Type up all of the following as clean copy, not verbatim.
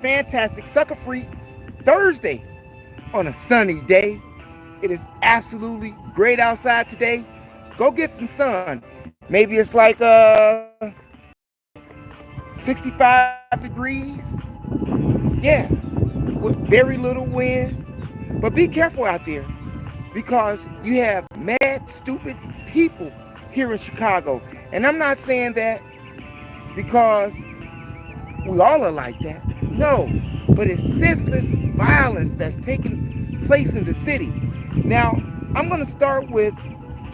fantastic sucker-free Thursday on a sunny day. It is absolutely great outside today. Go get some sun. Maybe it's like 65 degrees. Yeah, with very little wind. But be careful out there because you have mad, stupid people here in Chicago. And I'm not saying that because we all are like that. No, but it's senseless violence that's taking place in the city. Now, I'm going to start with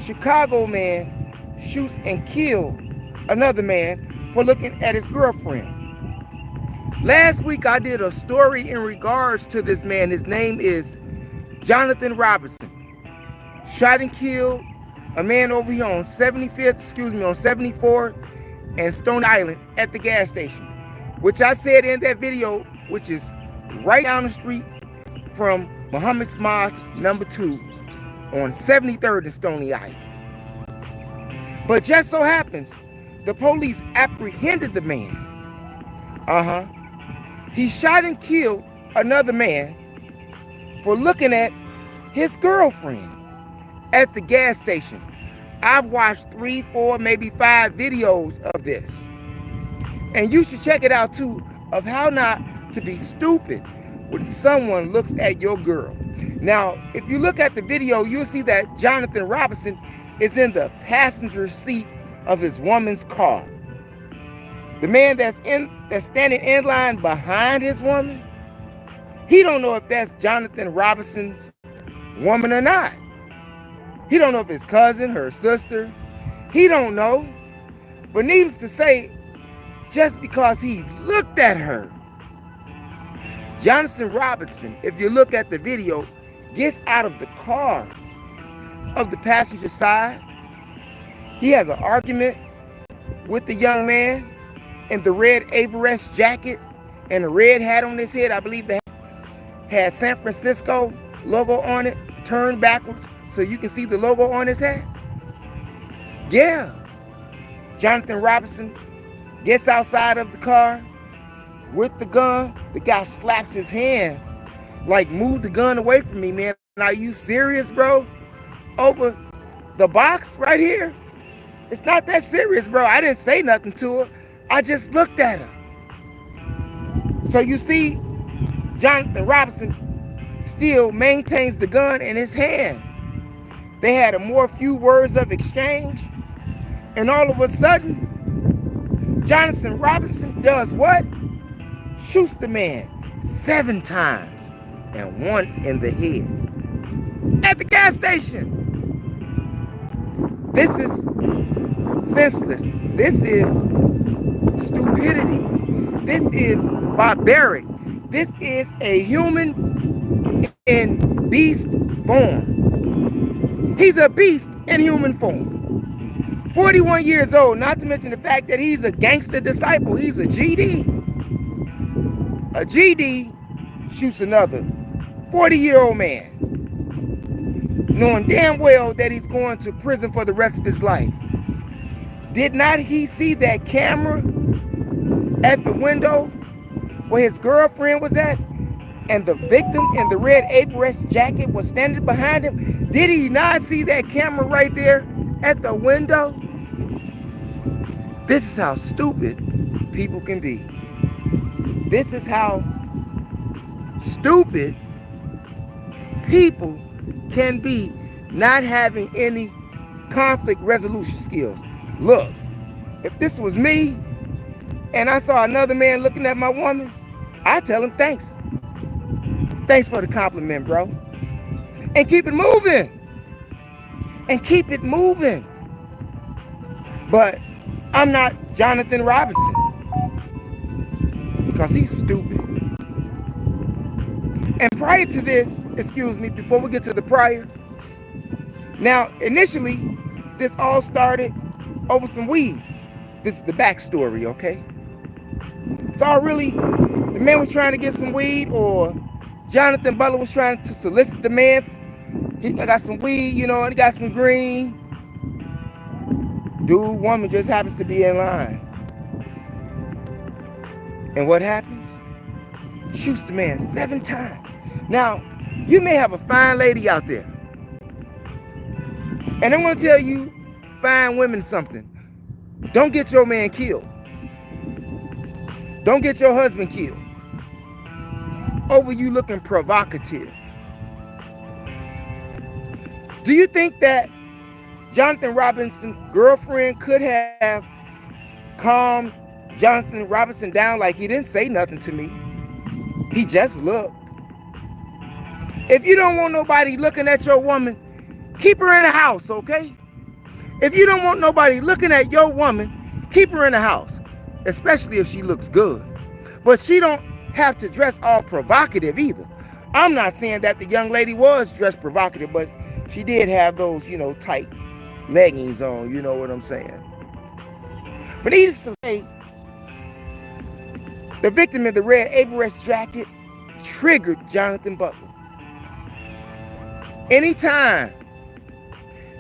Chicago man shoots and kills another man for looking at his girlfriend. Last week I did a story in regards to this man. His name is Jonathan Robinson. Shot and killed a man over here on 74th and Stone Island at the gas station, which I said in that video, which is right down the street from Muhammad's Mosque number 2 on 73rd and Stony Island. But just so happens, the police apprehended the man. He shot and killed another man for looking at his girlfriend at the gas station. I've watched 3, 4, maybe 5 videos of this. And you should check it out too, of how not to be stupid when someone looks at your girl. Now, if you look at the video, you'll see that Jonathan Robinson is in the passenger seat of his woman's car. The man that's standing in line behind his woman, he don't know if that's Jonathan Robinson's woman or not. He don't know if it's cousin, her sister. He don't know. But needless to say, just because he looked at her, Jonathan Robinson, if you look at the video, gets out of the car of the passenger side. He has an argument with the young man in the red Averest jacket and a red hat on his head. I believe the hat had San Francisco logo on it, turned backwards so you can see the logo on his hat. Yeah. Jonathan Robinson gets outside of the car with the gun. The guy slaps his hand like, move the gun away from me, man. Are you serious, bro? Over the box right here? It's not that serious, bro. I didn't say nothing to her. I just looked at her. So you see, Jonathan Robinson still maintains the gun in his hand. They had a few words of exchange, and all of a sudden, Jonathan Robinson does what? Shoots the man 7 times and 1 in the head at the gas station. This is senseless. This is stupidity. This is barbaric. This is a human in beast form. He's a beast in human form. 41 years old, not to mention the fact that he's a gangster disciple. He's a GD. A GD shoots another 40-year-old man, knowing damn well that he's going to prison for the rest of his life. Did not he see that camera at the window where his girlfriend was at and the victim in the red Averest jacket was standing behind him? Did he not see that camera right there at the window? This is how stupid people can be. This is how stupid people can be, not having any conflict resolution skills. Look, if this was me and I saw another man looking at my woman, I'd tell him thanks. Thanks for the compliment, bro. And keep it moving. And keep it moving. But I'm not Jonathan Robinson because he's stupid. And prior to this, excuse me, before we get to the prior, now initially this all started over some weed. This is the backstory, okay? So really, the man was trying to get some weed, or Jonathan Butler was trying to solicit the man. He got some weed, you know, and he got some green. Dude, woman just happens to be in line. And what happens? shoots the man 7 times. Now, you may have a fine lady out there. And I'm going to tell you, fine women, something. Don't get your man killed. Don't get your husband killed over you looking provocative. Do you think that Jonathan Robinson's girlfriend could have calmed Jonathan Robinson down like he didn't say nothing to me? He just looked. If you don't want nobody looking at your woman, keep her in the house, okay? If you don't want nobody looking at your woman, keep her in the house, especially if she looks good. But she don't have to dress all provocative either. I'm not saying that the young lady was dressed provocative, but she did have those, tight leggings on, you know what I'm saying? But needless to say, the victim in the red Averest jacket triggered Jonathan Butler. Anytime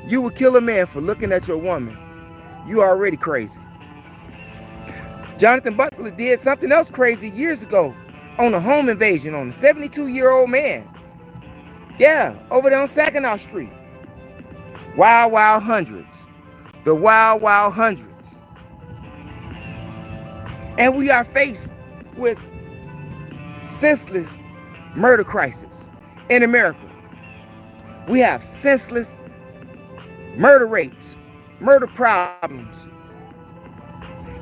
you would kill a man for looking at your woman, you are already crazy. Jonathan Butler did something else crazy years ago on a home invasion on a 72-year-old man. Yeah, over there on Saginaw Street. Wild, wild hundreds. The wild, wild hundreds. And we are faced with senseless murder crisis in America. We have senseless murder rates, murder problems.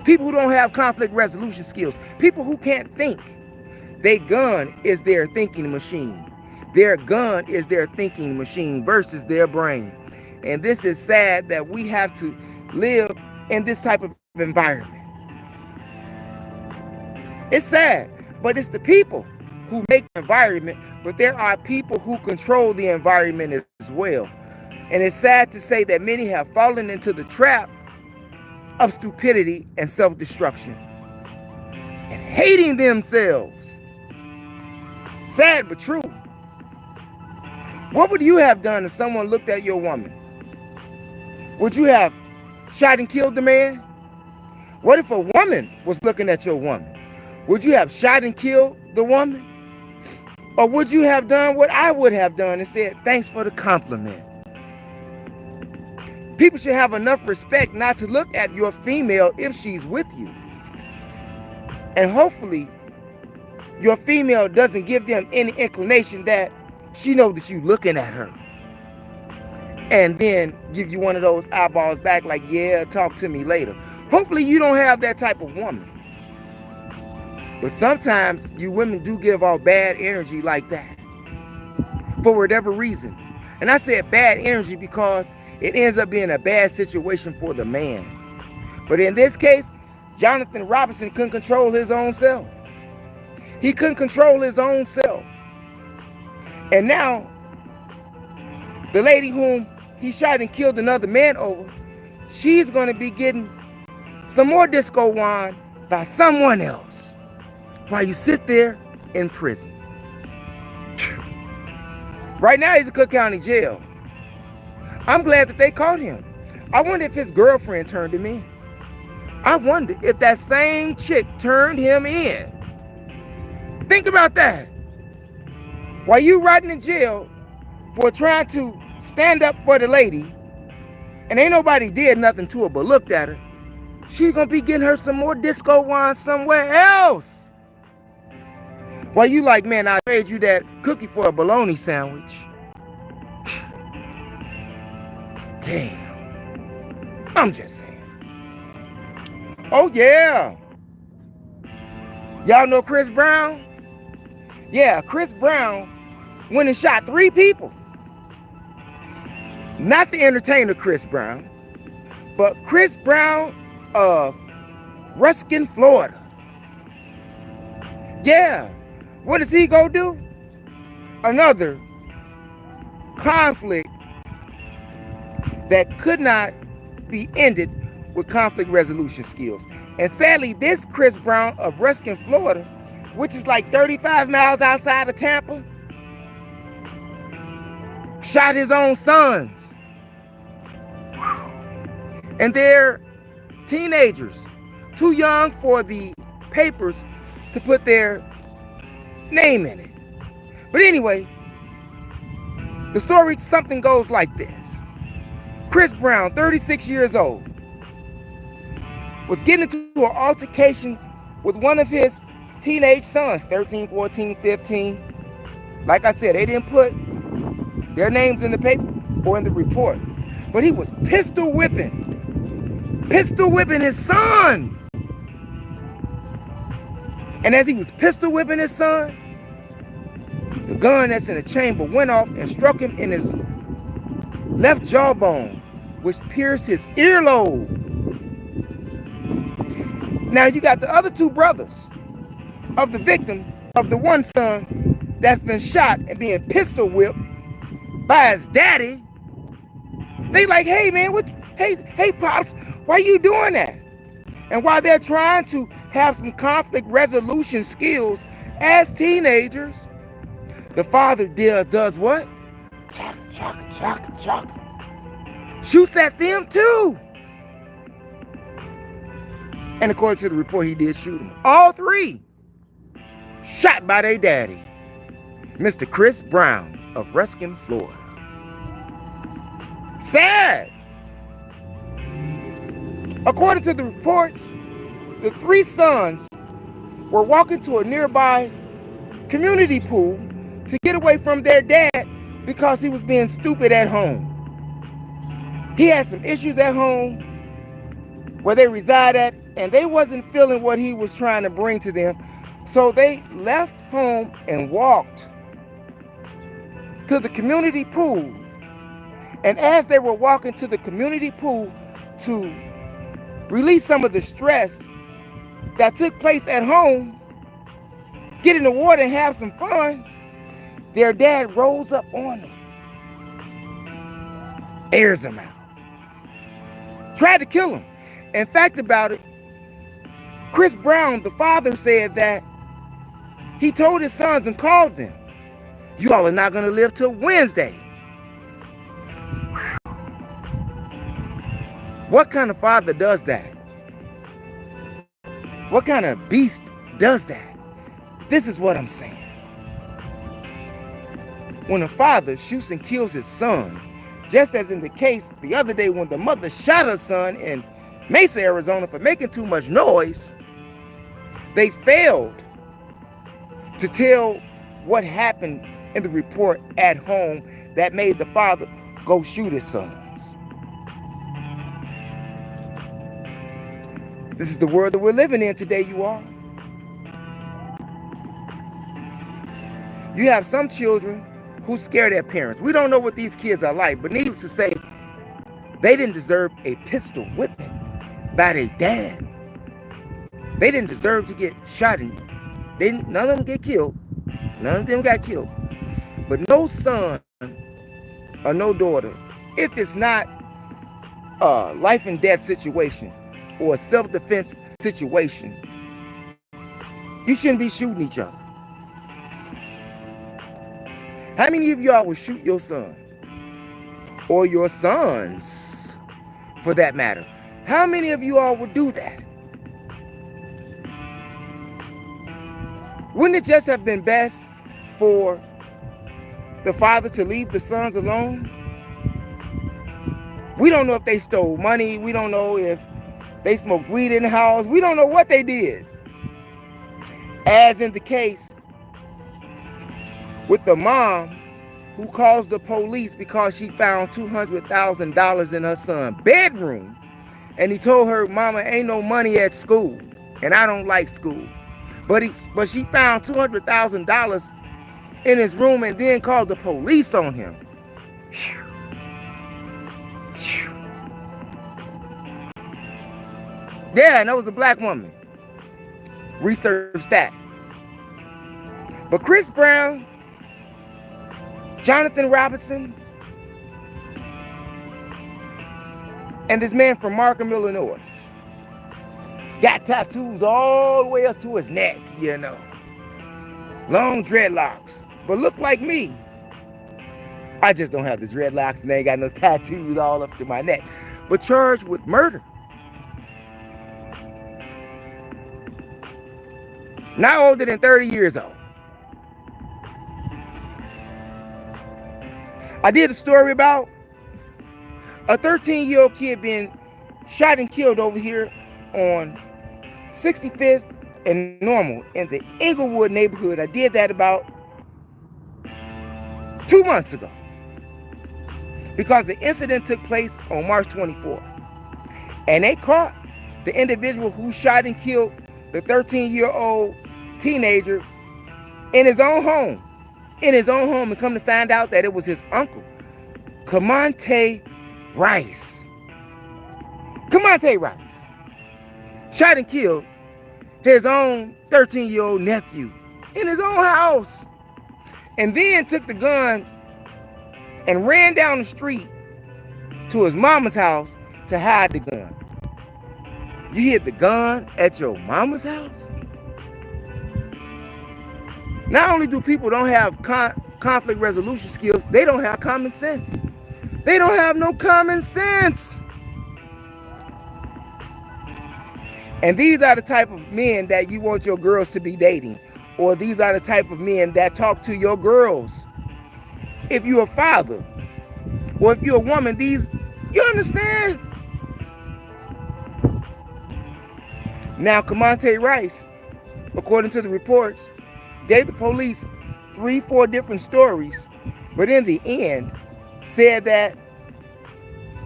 People who don't have conflict resolution skills. People who can't think. Their gun is their thinking machine. Their gun is their thinking machine versus their brain. And this is sad that we have to live in this type of environment. It's sad, but it's the people who make the environment, but there are people who control the environment as well. And it's sad to say that many have fallen into the trap of stupidity and self-destruction and hating themselves. Sad but true. What would you have done if someone looked at your woman? Would you have shot and killed the man? What if a woman was looking at your woman? Would you have shot and killed the woman? Or would you have done what I would have done and said, thanks for the compliment? People should have enough respect not to look at your female if she's with you. And hopefully, your female doesn't give them any inclination that she knows that you looking at her. And then give you one of those eyeballs back like, yeah, talk to me later. Hopefully you don't have that type of woman. But sometimes you women do give off bad energy like that. For whatever reason. And I said bad energy because it ends up being a bad situation for the man. But in this case, Jonathan Robinson couldn't control his own self. He couldn't control his own self. And now, the lady whom he shot and killed another man over, she's going to be getting some more disco wine by someone else while you sit there in prison. Right now, he's in Cook County Jail. I'm glad that they caught him. I wonder if his girlfriend turned him in. I wonder if that same chick turned him in. Think about that. While you rotting in jail for trying to stand up for the lady, and ain't nobody did nothing to her but looked at her, she's gonna be getting her some more disco wine somewhere else. While you like, man, I trade you that cookie for a bologna sandwich. Damn. I'm just saying. Oh, yeah. Y'all know Chris Brown? Yeah, Chris Brown went and shot 3 people. Not the entertainer Chris Brown, but Chris Brown of Ruskin, Florida. Yeah. What does he go do? Another conflict that could not be ended with conflict resolution skills. And sadly, this Chris Brown of Ruskin, Florida, which is like 35 miles outside of Tampa, shot his own sons. And they're teenagers, too young for the papers to put their name in it. But anyway, the story, something goes like this. Chris Brown, 36 years old, was getting into an altercation with one of his teenage sons, 13, 14, 15. Like I said, they didn't put their names in the paper or in the report. But he was pistol whipping his son. And as he was pistol whipping his son, the gun that's in the chamber went off and struck him in his left jawbone, which pierced his earlobe. Now you got the other two brothers of the victim, of the one son that's been shot and being pistol whipped by his daddy. They like, hey man, hey pops, why you doing that? And while they're trying to have some conflict resolution skills as teenagers, the father does what? Shoots at them too. And according to the report, he did shoot them. All three shot by their daddy, Mr. Chris Brown of Ruskin, Florida. Sad. According to the reports, the three sons were walking to a nearby community pool to get away from their dad because he was being stupid at home. He had some issues at home where they reside at, and they wasn't feeling what he was trying to bring to them. So they left home and walked to the community pool. And as they were walking to the community pool to release some of the stress that took place at home, get in the water and have some fun, their dad rolls up on them, airs them out, tried to kill him. In fact about it, Chris Brown, the father, said that he told his sons and called them, you all are not going to live till Wednesday. What kind of father does that? What kind of beast does that? This is what I'm saying. When a father shoots and kills his son, just as in the case the other day when the mother shot her son in Mesa, Arizona for making too much noise, they failed to tell what happened in the report at home that made the father go shoot his sons. This is the world that we're living in today, you all. You have some children who scare their parents. We don't know what these kids are like, but needless to say, they didn't deserve a pistol whipping by their dad. They didn't deserve to get shot, and none of them get killed. None of them got killed. But no son or no daughter, if it's not a life and death situation or a self-defense situation, you shouldn't be shooting each other. How many of y'all would shoot your son? Or your sons, for that matter? How many of you all would do that? Wouldn't it just have been best for the father to leave the sons alone? We don't know if they stole money. We don't know if they smoked weed in the house. We don't know what they did. As in the case with the mom who calls the police because she found $200,000 in her son's bedroom. And he told her, Mama, ain't no money at school. And I don't like school. But she found $200,000 in his room and then called the police on him. Yeah, and that was a black woman. Research that. But Chris Brown, Jonathan Robinson, and this man from Markham, Illinois, got tattoos all the way up to his neck, you know. Long dreadlocks, but look like me. I just don't have the dreadlocks and they ain't got no tattoos all up to my neck. But charged with murder. Not older than 30 years old. I did a story about a 13-year-old kid being shot and killed over here on 65th and Normal in the Inglewood neighborhood. I did that about 2 months ago because the incident took place on March 24th. And they caught the individual who shot and killed the 13-year-old teenager in his own home. And come to find out that it was his uncle, Camonte Rice. Camonte Rice shot and killed his own 13-year-old nephew in his own house, and then took the gun and ran down the street to his mama's house to hide the gun. You hid the gun at your mama's house? Not only do people don't have conflict resolution skills, they don't have common sense. They don't have no common sense. And these are the type of men that you want your girls to be dating. Or these are the type of men that talk to your girls. If you're a father, or if you're a woman, you understand? Now, Camonte Rice, according to the reports, gave the police 3-4 different stories, but in the end, said that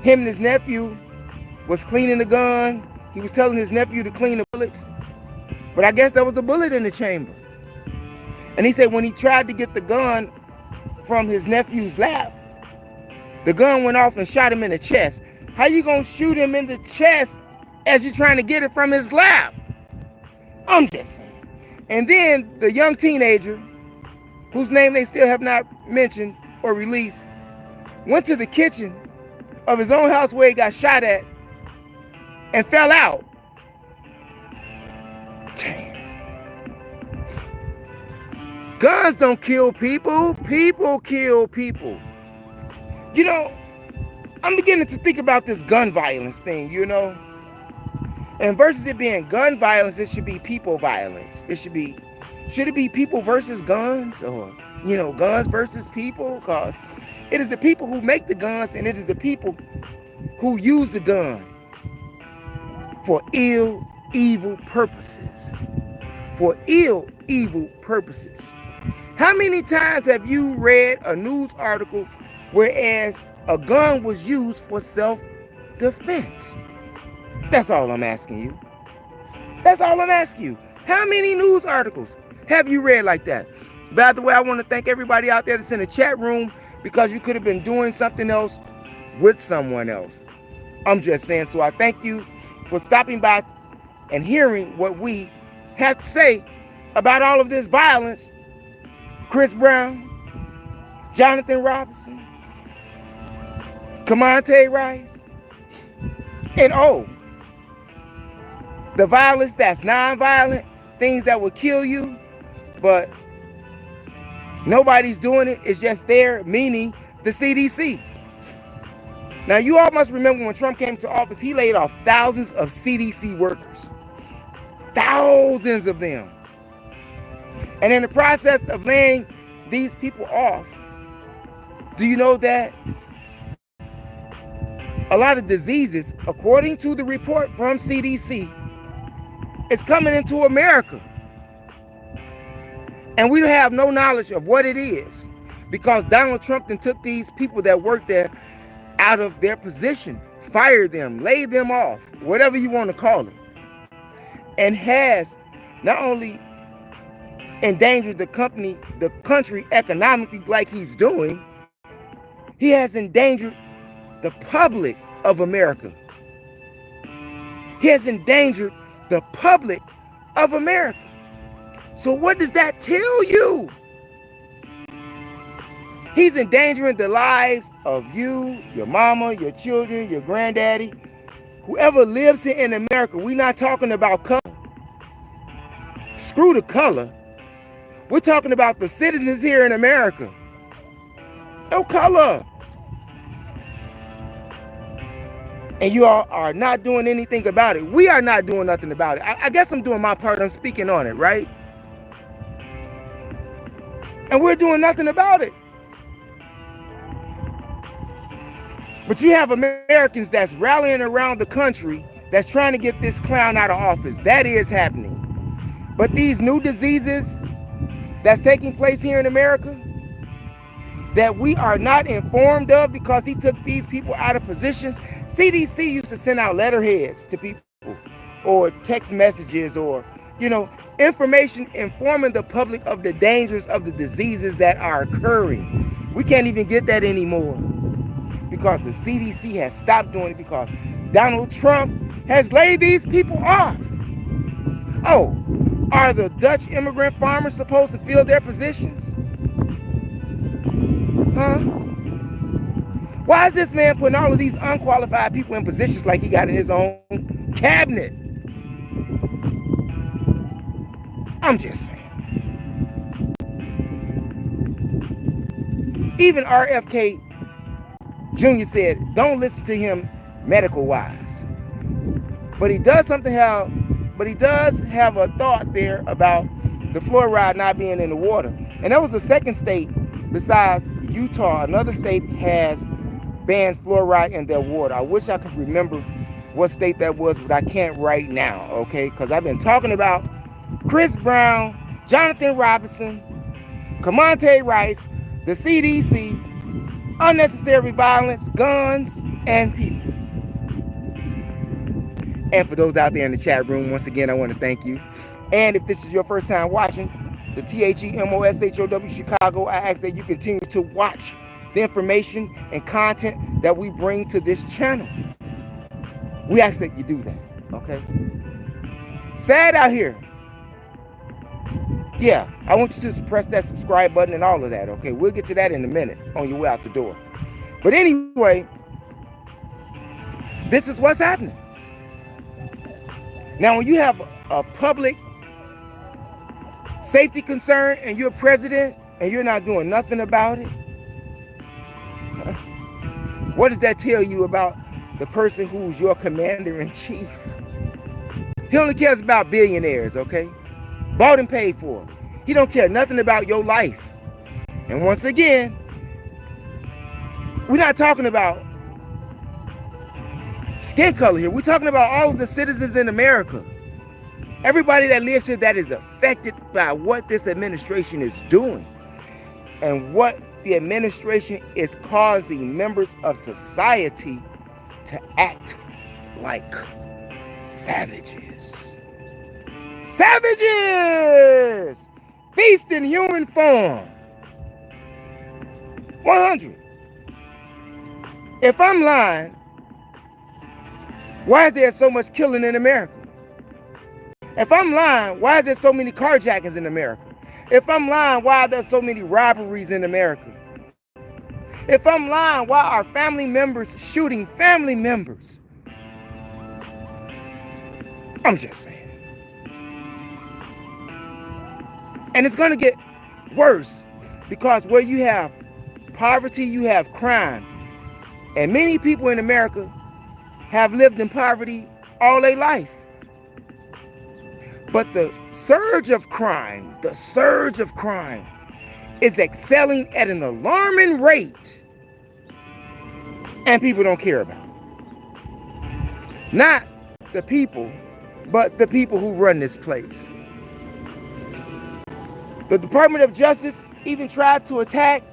him and his nephew was cleaning the gun. He was telling his nephew to clean the bullets, but I guess there was a bullet in the chamber. And he said when he tried to get the gun from his nephew's lap, the gun went off and shot him in the chest. How you gonna shoot him in the chest as you're trying to get it from his lap? I'm just saying. And then the young teenager, whose name they still have not mentioned or released, went to the kitchen of his own house where he got shot at and fell out. Damn. Guns don't kill people. People kill people. You know, I'm beginning to think about this gun violence thing, you know. And versus it being gun violence, it should be people violence. Should it be people versus guns, or, you know, guns versus people? Because it is the people who make the guns, and it is the people who use the gun for evil purposes. For evil purposes. How many times have you read a news article whereas a gun was used for self-defense? That's all I'm asking you. That's all I'm asking you. How many news articles have you read like that? By the way, I want to thank everybody out there that's in the chat room, because you could have been doing something else with someone else. I'm just saying, so I thank you for stopping by and hearing what we have to say about all of this violence. Chris Brown, Jonathan Robinson, Camonte Rice, and the violence that's non-violent, things that will kill you, but nobody's doing it. It's just there, meaning the CDC. Now, you all must remember when Trump came to office, he laid off thousands of CDC workers. Thousands of them. And in the process of laying these people off, do you know that a lot of diseases, according to the report from CDC, is coming into America? And we have no knowledge of what it is, because Donald Trump then took these people that work there out of their position, fired them, laid them off, whatever you want to call it, and has not only endangered the country economically like he's doing, he has endangered the public of America. He has endangered the public of America. So what does that tell you? He's endangering the lives of you, your mama, your children, your granddaddy, whoever lives here in America. We're not talking about color. Screw the color. We're talking about the citizens here in America. No color. And you all are not doing anything about it. We are not doing nothing about it. I guess I'm doing my part. I'm speaking on it, right? And we're doing nothing about it. But you have Americans that's rallying around the country that's trying to get this clown out of office. That is happening. But these new diseases that's taking place here in America that we are not informed of because he took these people out of positions. CDC used to send out letterheads to people or text messages or, information informing the public of the dangers of the diseases that are occurring. We can't even get that anymore because the CDC has stopped doing it because Donald Trump has laid these people off. Oh, are the Dutch immigrant farmers supposed to fill their positions? Huh? Why is this man putting all of these unqualified people in positions like he got in his own cabinet? I'm just saying. Even RFK Jr. said, don't listen to him medical wise. But he does have a thought there about the fluoride not being in the water. And that was the second state besides Utah. Another state has banned fluoride in their water. I wish I could remember what state that was, but I can't right now, okay? Because I've been talking about Chris Brown, Jonathan Robinson, Kamonte Rice, the CDC, unnecessary violence, guns, and people. And for those out there in the chat room, once again, I want to thank you. And if this is your first time watching the THEMOSHOW Chicago, I ask that you continue to watch the information and content that we bring to this channel. We ask that you do that, okay? Sad out here. Yeah, I want you to press that subscribe button and all of that, okay? We'll get to that in a minute on your way out the door. But anyway, this is what's happening. Now, when you have a public safety concern and you're president and you're not doing nothing about it, what does that tell you about the person who's your commander-in-chief? He only cares about billionaires, okay? Bought and paid for. He don't care nothing about your life. And once again, we're not talking about skin color here. We're talking about all of the citizens in America. Everybody that lives here that is affected by what this administration is doing and what the administration is causing members of society to act like savages. Savages! Beast in human form. 100. If I'm lying, why is there so much killing in America? If I'm lying, why is there so many carjackings in America? If I'm lying, why are there so many robberies in America? If I'm lying, why are family members shooting family members? I'm just saying. And it's going to get worse because where you have poverty, you have crime. And many people in America have lived in poverty all their life. But the surge of crime is excelling at an alarming rate. And people don't care about it. Not the people, but the people who run this place. The Department of Justice even tried to attack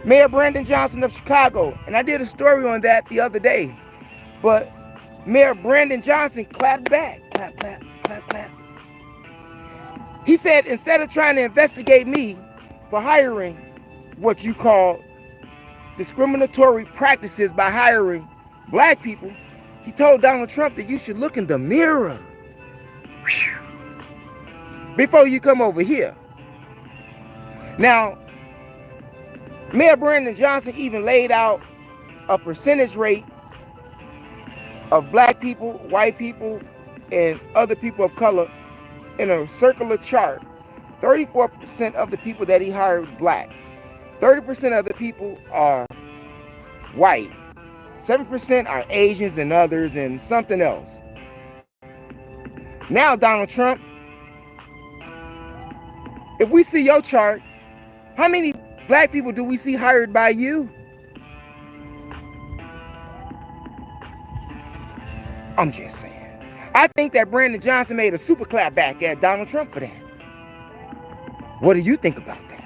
Mayor Brandon Johnson of Chicago. And I did a story on that the other day. But Mayor Brandon Johnson clapped back. Clap, clap, clap, clap. He said, instead of trying to investigate me for hiring what you call discriminatory practices by hiring black people, he told Donald Trump that you should look in the mirror before you come over here. Now, Mayor Brandon Johnson even laid out a percentage rate of black people, white people, and other people of color in a circular chart. 34% of the people that he hired black. 30% of the people are white. 7% are Asians and others and something else. Now, Donald Trump, if we see your chart, how many black people do we see hired by you? I'm just saying. I think that Brandon Johnson made a super clap back at Donald Trump for that. What do you think about that?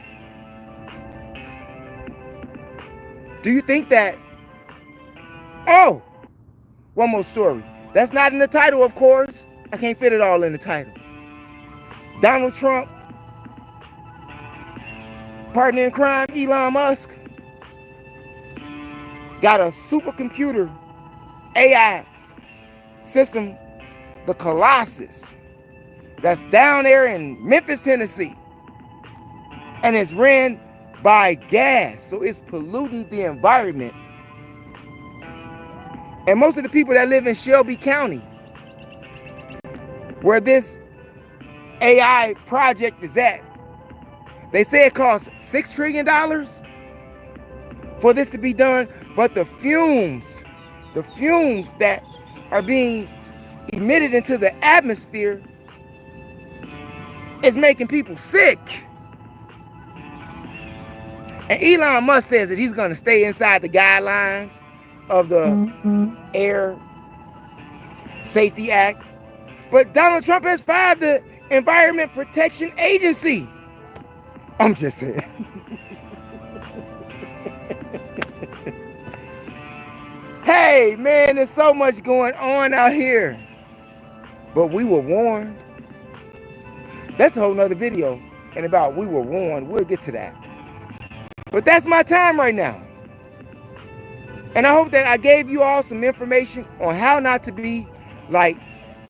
Do you think that... Oh, one more story. That's not in the title, of course. I can't fit it all in the title. Donald Trump, partner in crime, Elon Musk, got a supercomputer AI system, the Colossus, that's down there in Memphis, Tennessee. And it's ran by gas, so it's polluting the environment. And most of the people that live in Shelby County, where this AI project is at, they say it costs $6 trillion for this to be done, but the fumes that are being emitted into the atmosphere is making people sick. And Elon Musk says that he's going to stay inside the guidelines of the Air Safety Act. But Donald Trump has fired the Environment Protection Agency. I'm just saying. Hey, man, there's so much going on out here. But we were warned. That's a whole nother video. And about we were warned, we'll get to that. But that's my time right now. And I hope that I gave you all some information on how not to be like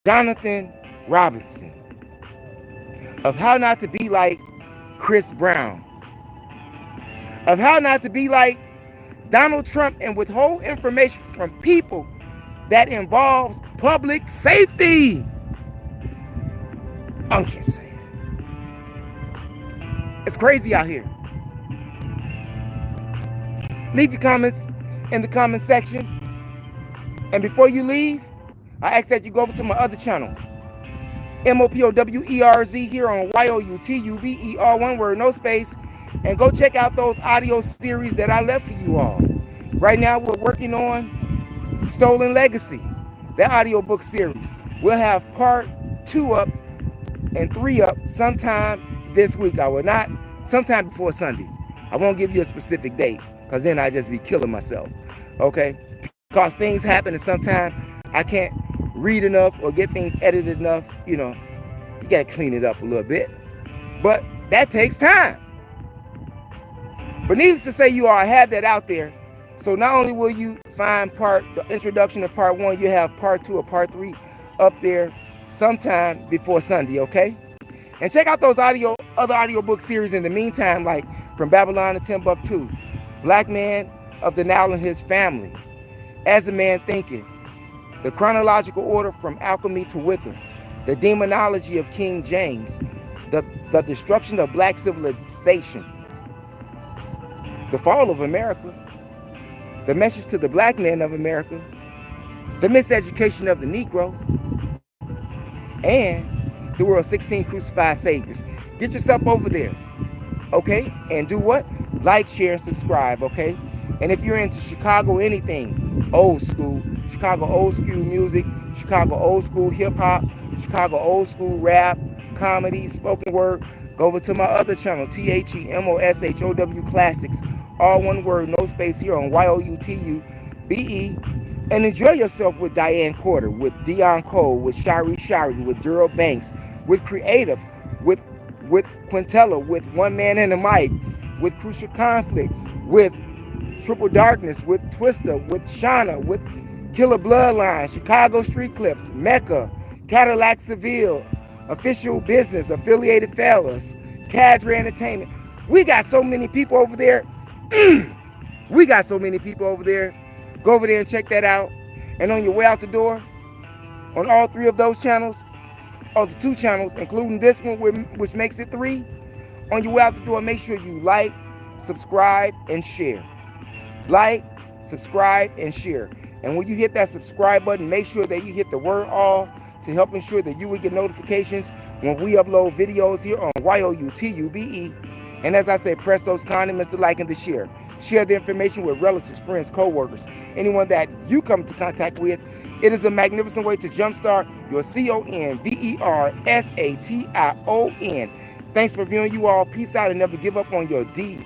Jonathan Robinson. Of how not to be like Chris Brown. Of how not to be like Donald Trump and withhold information from people that involves public safety. I'm just saying. It's crazy out here. Leave your comments in the comment section. And before you leave, I ask that you go over to my other channel, MOPOWERZ, here on YOUTUBER, one word, no space. And go check out those audio series that I left for you all. Right now, we're working on Stolen Legacy, that audiobook series. We'll have part 2 up and 3 up sometime this week. I will not, sometime before Sunday. I won't give you a specific date, because then I'd just be killing myself. Okay? Because things happen, and sometimes I can't read enough or get things edited enough. You know, you got to clean it up a little bit. But that takes time. But needless to say, you all have that out there. So not only will you find the introduction of part 1, you have part 2 or part 3 up there sometime before Sunday, okay? And check out those other audiobook series in the meantime, like From Babylon to Timbuktu, Black Man of the Nile and His Family, As a Man Thinketh, The Chronological Order from Alchemy to Wicca, The Demonology of King James, The Destruction of Black Civilization, The Fall of America, The Message to the Black Man of America, The Miseducation of the Negro, and The World's 16 Crucified Saviors. Get yourself over there, okay? And do what? Like, share, and subscribe, okay? And if you're into Chicago anything, old school, Chicago old school music, Chicago old school hip-hop, Chicago old school rap, comedy, spoken word, go over to my other channel, THEMOSHOW Classics, all one word, no space, here on YOUTUBE, and enjoy yourself with Diane Corder, with Dion Cole, with Shari, with Duro Banks, with Creative, with Quintella, with One Man and a Mic, with Crucial Conflict, with Triple Darkness, with Twista, with Shauna, with Killer Bloodline, Chicago Street Clips, Mecca, Cadillac Seville, Official Business, Affiliated Fellas, Cadre Entertainment. We got so many people over there. We got so many people over there. Go over there and check that out. And on your way out the door, on all 3 of those channels, or the 2 channels, including this one, which makes it 3, on your way out the door, make sure you like, subscribe, and share. Like, subscribe, and share. And when you hit that subscribe button, make sure that you hit the word all to help ensure that you will get notifications when we upload videos here on YOUTUBE. And as I said, press those condiments to like and to share. Share the information with relatives, friends, co-workers, anyone that you come into contact with. It is a magnificent way to jumpstart your CONVERSATION. Thanks for viewing, you all. Peace out and never give up on your DREAMS.